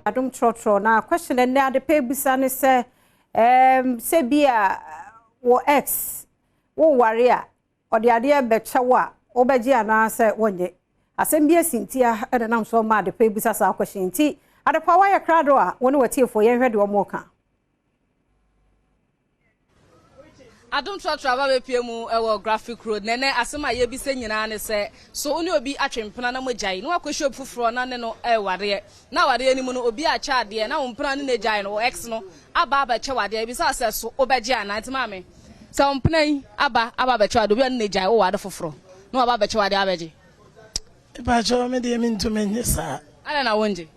Adom Trotro na question and na de pay busane say bia wo ex wo warrior or the idea bechawa obeji ana say wonye asem bia sintia e na so ma de pay busasa question ti ade power ya krado a woni watiefo ye hwede o moka Adom Trotro aba be pie mu ewo graphic road nene asema ye bi se nyina ne se so oni obi atwempena na mogyae no akohwe fufuro na ne no ware na ware ani mu no obi a cha ade na wompena ne negyae no ex no aba che wade bi sa se so obegye anante maame se wompena yi aba be che wade obi a ne negyae wo wade fufuro no aba be che wade abegye ba cho me de mintu menye sa ala na wonje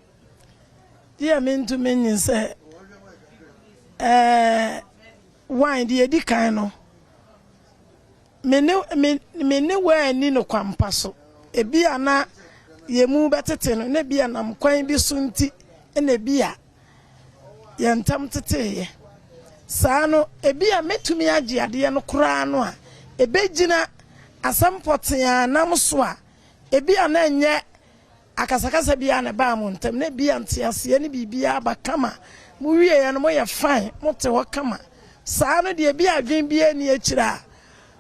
dia mintu menye se wine the edi kan no me ne wa ni no kwampa so ebi ana yemu betete no ne bia nam kwan bi so nti na bia yentam tete ye saa no ebi a metumi age ade no kura no a ebegina asampotea nam so a ebi ana enye akasakasa bia na ba mu ntam ne bia ntiase ne bibia ba kama mu wie ye no mo ye fine mo te ho kama saa no de bia adwen bia ni akira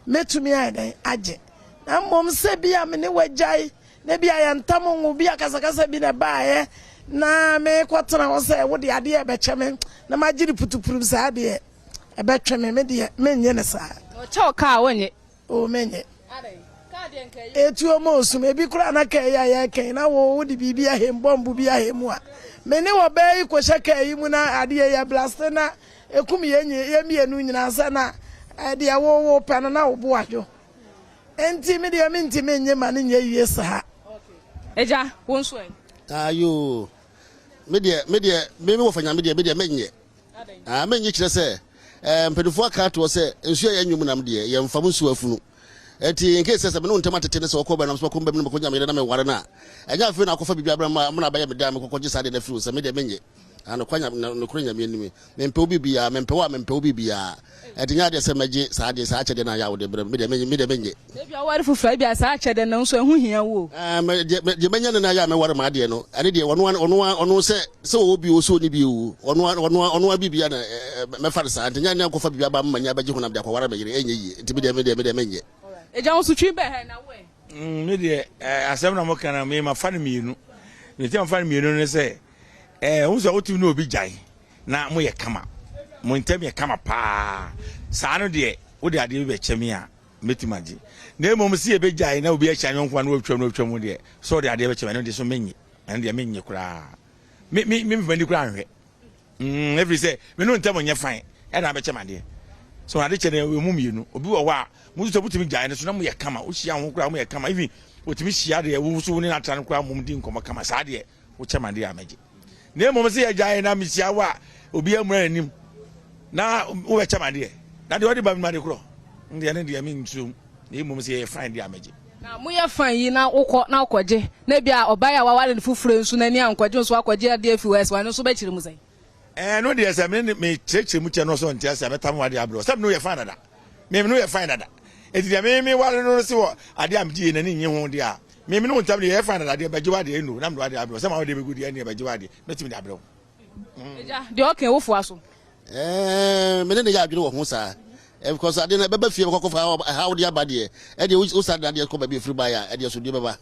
metumi adan age na mmom se bia me ne wagyae na bia yantam nwu bia kasakasa bi na baaye na me kwotena ho se wo de ade e bekyeme na magiri putupuru saa de e betweme me de menye ne saa o che ka wonye o menye ade ka de nkai etu o mo sum ebi kura na kai ya kai na wo de bibia hem bombu bia hemu a me ne wo bai ko shaka yi mu na ade ya blast na ekum ye mienu nyina sa na de wo pa na wo bo adwo enti me de me nti menye ma ne nye wie sa eja wonso ayo me wo fanya me de menye menye kire se mpedufo aka to se nsu ya nwum nam de ye mfam nsu afunu eti nke se me no ntama tete ne se okoba nam so ko mbem ne ko nya me na me ware na enya afi na akofa bibia bra ma na ba ya me da me kokko gisa de na firu se me de menye ano kwanya no kronya me animi mempe obi bia mempe obi bia etinya de se maji sa de sa chede na ya wo de bre me de menye e bia ware fufura bia sa chede na nso ehu hia wo de menya na ya me ware ma de no ane de ono se obi o so ni bi o ono bibia na me fa sa etinya na akofa bibia ba manya ba ji hu na de akwara be yire enye yi enti me de menye eja wo so twi be he na we me de asem na mo kana me ma fa ne mienu me ti ma fa ne mienu ne se unso otu no obi jai na mo ye kama mo ntem ye kama pa saa no de wo de ade be kyemi a metimaji na emom si e be jai na obi a kyanyo nkwa na otwam de so de ade be kyemi no de so menyi ene de menyi kura me vandi kura anhwe every say me no ntem onye fine e na be kyema de so ade kyene we mu mienu obi wo wa mo so butumi jai ne so na mo ye kama wo hia ho kura mo ye kama even otimi hia de wo so ne na tra kura mo di nkomo kama saa de wo kyema de amaji na emom se ya jai na misia wa obi amura anim na wo be chama de na de odi ba mi ma de kro ndi ne de mi ntum na emom se ya fine de amaje na mo ya fine yi na ukọ na akọje na bia oba ya wa wale ne fufure nsu na ni ankọje nsu akọje ade afi west wa no so be chire mu sai no de se me cheche mu che no so ntia se betam wa de abro se no ya fine dada me no ya fine dada edi de me wale no se wo ade amji na ni nyi ho de a me no ntam de ya fine dada de bajiwa de enu na mdo ade abro se ma wo de be gudi ene bajiwa de metimi de abro eja de oken wo fo aso me ne ya adwene wo ho sa because ade na beba fie kokko fa how de abade e de usada de ko ba bi free buy e de so de beba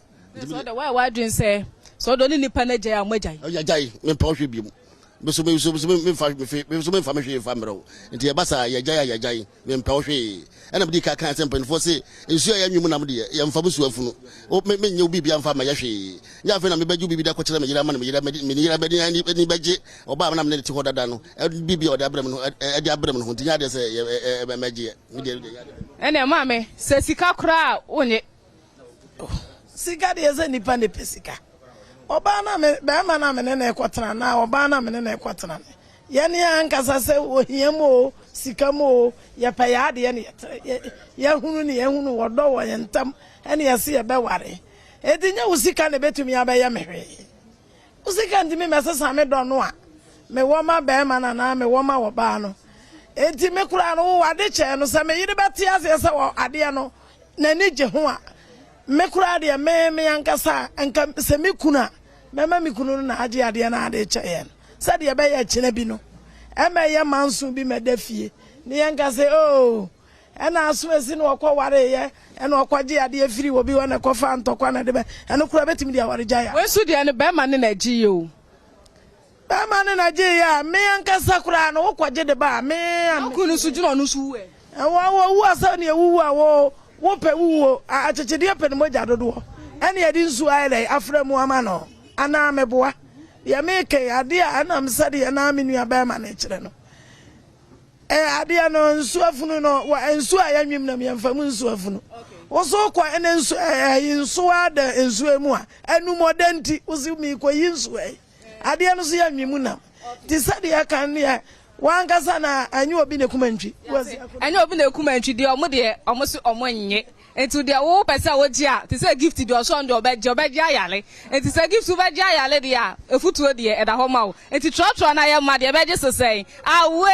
so the why adwene say so do ni nipa na jai amajai ya jai me pa hwe bi mu me so me fa me hwe fa mro nti e basa ya jai me pa hwe ena bi ka kan sempen fo se ensu ya nwum nam de ya mfa bu su afunu me nya obi bia mfa ma ya hwe nya afa na me baju bibi da ko kire me yira ma na me yira be ni beje oba na me ne ti ho dada no bibi o da abram no e di abram no ntinya de se meje me de ene ma me se sika kra onye sika de ze nipa ne pesika oba na me be ma na me ne kwotena na oba na me ne kwotena yani ankasa se ohiamo sikamo ya payade ya hunu ni ya hunu wodo wo yentam ene ya se ya be ware edinya usika ne betumi abaye mehwe usika ndimi mesesa me do no a me wo ma be ma na me wo ma wo ba no enti me kura no wo ade che no se me yire beti ase se wo ade no na ni je ho a me kura de me yankasa anka se me kuna mema mi kunu na age ade na ade che yen said ye be ye chine bi no e me ye manso bi me da fie ni ye nka say oh e na aso esi no okọ ware ye e na okọje ade afiri wo bi wo na kofa ntokwa na de be e no kura betimi dia ware jaya we su de ne be ma ne na ji yo be ma ne na ji ya me nka sakura no okọje de ba me akunu su jino no su we wo asa ne ewu a wo pe wuwo a chechede pe ne moja dodo ene ye di nsu ayi afra mu ama no ana meboa ye meke ade a na msade na me nua ba ma na kire no ade no nsu afunu no nsu a ya nwim na me mfa mu nsu afunu wo so kwa ene nsu nsu ada nsu emu a enu modenti uzi mi ko yinsu ade no so ya nwim na ti sade ya kan ne wankasa na anyi obi ne kumantwi anyi obi ne kumantwi de omo de omo so omo nye enti de wo pesa wo ji a ti say gift de oso ndo obeji ayale enti say gift obeji ayale de a efutuo de e da ho ma wo enti trotro na ye ma de obeji sesei awe